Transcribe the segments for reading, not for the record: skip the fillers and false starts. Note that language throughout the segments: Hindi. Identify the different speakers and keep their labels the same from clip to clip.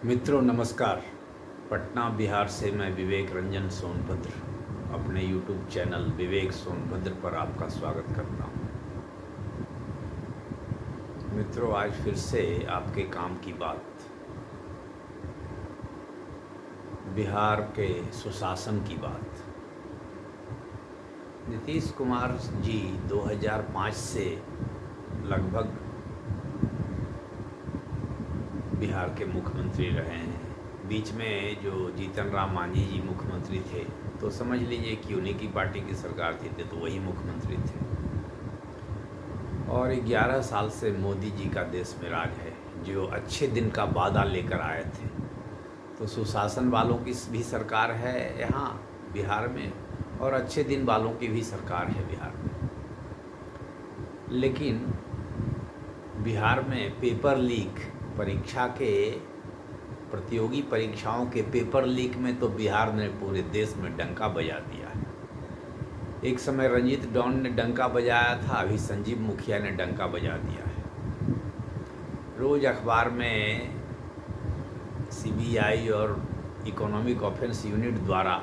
Speaker 1: मित्रों नमस्कार। पटना बिहार से मैं विवेक रंजन सोनभद्र अपने यूट्यूब चैनल विवेक सोनभद्र पर आपका स्वागत करता हूं। मित्रों, आज फिर से आपके काम की बात, बिहार के सुशासन की बात। नीतीश कुमार जी 2005 से लगभग बिहार के मुख्यमंत्री रहे हैं। बीच में जो जीतन राम मांझी जी मुख्यमंत्री थे, तो समझ लीजिए कि उन्हीं की पार्टी की सरकार थी, तो वही मुख्यमंत्री थे। और 11 साल से मोदी जी का देश में राज है, जो अच्छे दिन का वादा लेकर आए थे। तो सुशासन वालों की भी सरकार है यहाँ बिहार में, और अच्छे दिन वालों की भी सरकार है बिहार में। लेकिन बिहार में पेपर लीक, परीक्षा के प्रतियोगी परीक्षाओं के पेपर लीक में तो बिहार ने पूरे देश में डंका बजा दिया है। एक समय रंजीत डॉन ने डंका बजाया था, अभी संजीव मुखिया ने डंका बजा दिया है। रोज़ अखबार में सीबीआई और इकोनॉमिक ऑफेंस यूनिट द्वारा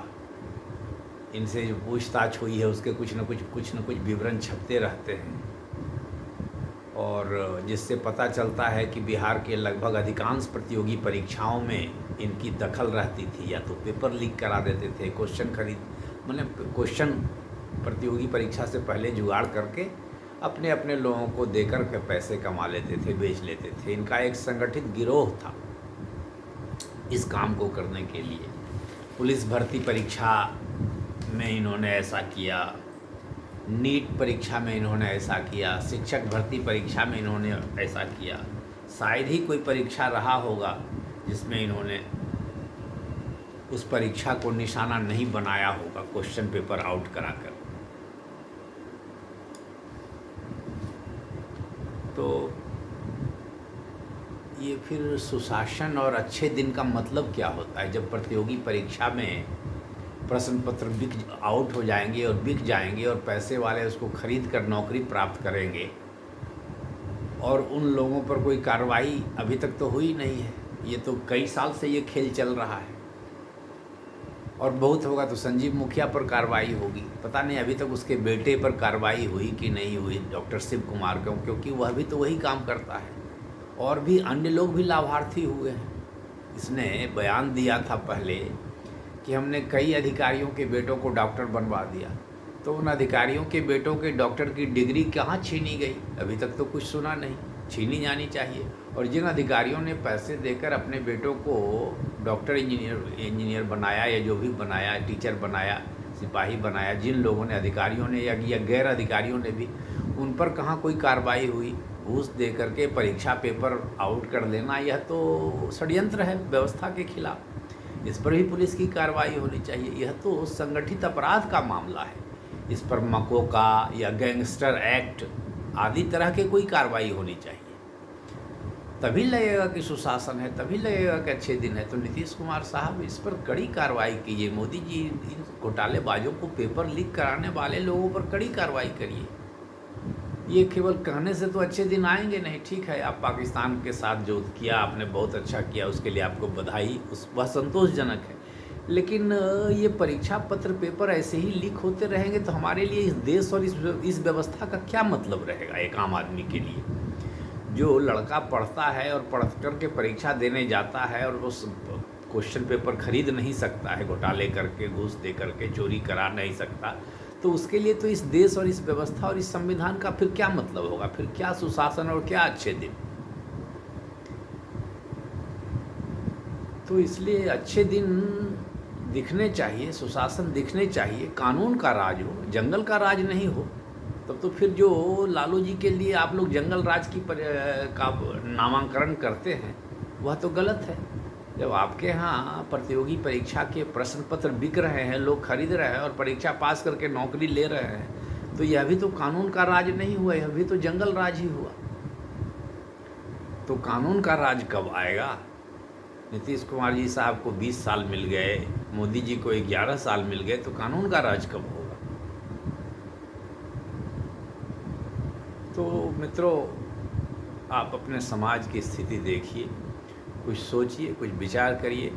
Speaker 1: इनसे जो पूछताछ हुई है उसके कुछ न कुछ विवरण छपते रहते हैं, और जिससे पता चलता है कि बिहार के लगभग अधिकांश प्रतियोगी परीक्षाओं में इनकी दखल रहती थी। या तो पेपर लीक करा देते थे, क्वेश्चन प्रतियोगी परीक्षा से पहले जुगाड़ करके अपने अपने लोगों को देकर के पैसे कमा लेते थे, बेच लेते थे। इनका एक संगठित गिरोह था इस काम को करने के लिए। पुलिस भर्ती परीक्षा में इन्होंने ऐसा किया, नीट परीक्षा में इन्होंने ऐसा किया, शिक्षक भर्ती परीक्षा में इन्होंने ऐसा किया। शायद ही कोई परीक्षा रहा होगा जिसमें इन्होंने उस परीक्षा को निशाना नहीं बनाया होगा क्वेश्चन पेपर आउट कराकर। तो ये फिर सुशासन और अच्छे दिन का मतलब क्या होता है? जब प्रतियोगी परीक्षा में प्रश्न पत्र बिक आउट हो जाएंगे और बिक जाएंगे और पैसे वाले उसको खरीद कर नौकरी प्राप्त करेंगे, और उन लोगों पर कोई कार्रवाई अभी तक तो हुई नहीं है। ये तो कई साल से ये खेल चल रहा है, और बहुत होगा तो संजीव मुखिया पर कार्रवाई होगी। पता नहीं अभी तक उसके बेटे पर कार्रवाई हुई कि नहीं हुई, डॉक्टर शिव कुमार को, क्योंकि वह भी तो वही काम करता है। और भी अन्य लोग भी लाभार्थी हुए हैं। इसने बयान दिया था पहले कि हमने कई अधिकारियों के बेटों को डॉक्टर बनवा दिया। तो उन अधिकारियों के बेटों के डॉक्टर की डिग्री कहाँ छीनी गई? अभी तक तो कुछ सुना नहीं। छीनी जानी चाहिए। और जिन अधिकारियों ने पैसे देकर अपने बेटों को डॉक्टर इंजीनियर बनाया, या जो भी बनाया, टीचर बनाया, सिपाही बनाया, जिन लोगों ने, अधिकारियों ने या गैर अधिकारियों ने भी, उन पर कहाँ कोई कार्रवाई हुई? घूस दे करके परीक्षा पेपर आउट कर लेना, यह तो षड्यंत्र है व्यवस्था के खिलाफ। इस पर भी पुलिस की कार्रवाई होनी चाहिए। यह तो संगठित अपराध का मामला है। इस पर मकोका या गैंगस्टर एक्ट आदि तरह के कोई कार्रवाई होनी चाहिए। तभी लगेगा कि सुशासन है, तभी लगेगा कि अच्छे दिन है। तो नीतीश कुमार साहब, इस पर कड़ी कार्रवाई कीजिए। मोदी जी, इन घोटालेबाजों को, पेपर लीक कराने वाले लोगों पर कड़ी कार्रवाई करिए। ये केवल कहने से तो अच्छे दिन आएंगे नहीं। ठीक है, आप पाकिस्तान के साथ जो किया आपने बहुत अच्छा किया, उसके लिए आपको बधाई, वह संतोषजनक है। लेकिन ये परीक्षा पत्र पेपर ऐसे ही लीक होते रहेंगे तो हमारे लिए इस देश और इस व्यवस्था का क्या मतलब रहेगा? एक आम आदमी के लिए, जो लड़का पढ़ता है और पढ़ कर के परीक्षा देने जाता है और उस क्वेश्चन पेपर खरीद नहीं सकता है, घोटाले करके, घूस दे करके, चोरी करा नहीं सकता, तो उसके लिए तो इस देश और इस व्यवस्था और इस संविधान का फिर क्या मतलब होगा? फिर क्या सुशासन और क्या अच्छे दिन? तो इसलिए अच्छे दिन दिखने चाहिए, सुशासन दिखने चाहिए, कानून का राज हो, जंगल का राज नहीं हो। तब तो फिर जो लालू जी के लिए आप लोग जंगल राज का नामांकन करते हैं, वह तो गलत है। जब आपके यहाँ प्रतियोगी परीक्षा के प्रश्न पत्र बिक रहे हैं, लोग खरीद रहे हैं और परीक्षा पास करके नौकरी ले रहे हैं, तो यह भी तो कानून का राज नहीं हुआ, यह भी तो जंगल राज ही हुआ। तो कानून का राज कब आएगा? नीतीश कुमार जी साहब को 20 साल मिल गए, मोदी जी को 11 साल मिल गए, तो कानून का राज कब होगा? तो मित्रों, आप अपने समाज की स्थिति देखिए कुछ सोचिए, कुछ विचार करिए,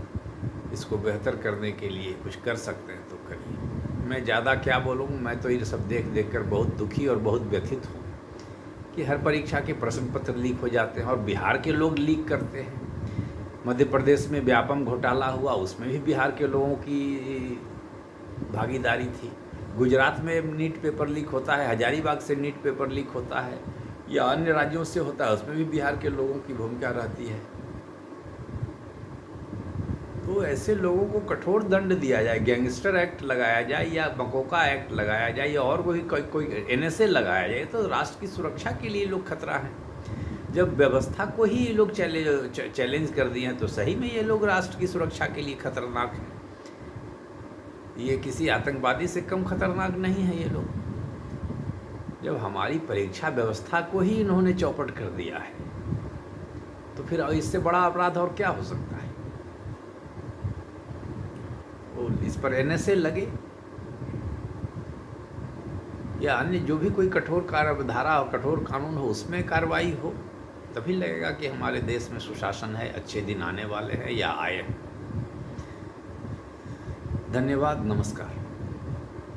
Speaker 1: इसको बेहतर करने के लिए कुछ कर सकते हैं तो करिए। मैं ज़्यादा क्या बोलूँ, मैं तो ये सब देख देख कर बहुत दुखी और बहुत व्यथित हूँ कि हर परीक्षा के प्रश्न पत्र लीक हो जाते हैं और बिहार के लोग लीक करते हैं। मध्य प्रदेश में व्यापम घोटाला हुआ, उसमें भी बिहार के लोगों की भागीदारी थी। गुजरात में नीट पेपर लीक होता है, हजारीबाग से नीट पेपर लीक होता है, या अन्य राज्यों से होता है, उसमें भी बिहार के लोगों की भूमिका रहती है। तो ऐसे लोगों को कठोर दंड दिया जाए, गैंगस्टर एक्ट लगाया जाए या मकोका एक्ट लगाया जाए या और कोई NSA लगाया जाए, तो राष्ट्र की सुरक्षा के लिए लोग खतरा हैं। जब व्यवस्था को ही ये लोग चैलेंज कर दिए हैं तो सही में ये लोग राष्ट्र की सुरक्षा के लिए खतरनाक हैं। ये किसी आतंकवादी से कम खतरनाक नहीं है ये लोग। जब हमारी परीक्षा व्यवस्था को ही इन्होंने चौपट कर दिया है तो फिर इससे बड़ा अपराध और क्या हो सकता है। वो इस पर NSA लगे या अन्य जो भी कोई कठोर धारा और कठोर कानून हो उसमें कार्रवाई हो, तभी लगेगा कि हमारे देश में सुशासन है, अच्छे दिन आने वाले हैं या आए हैं। धन्यवाद, नमस्कार।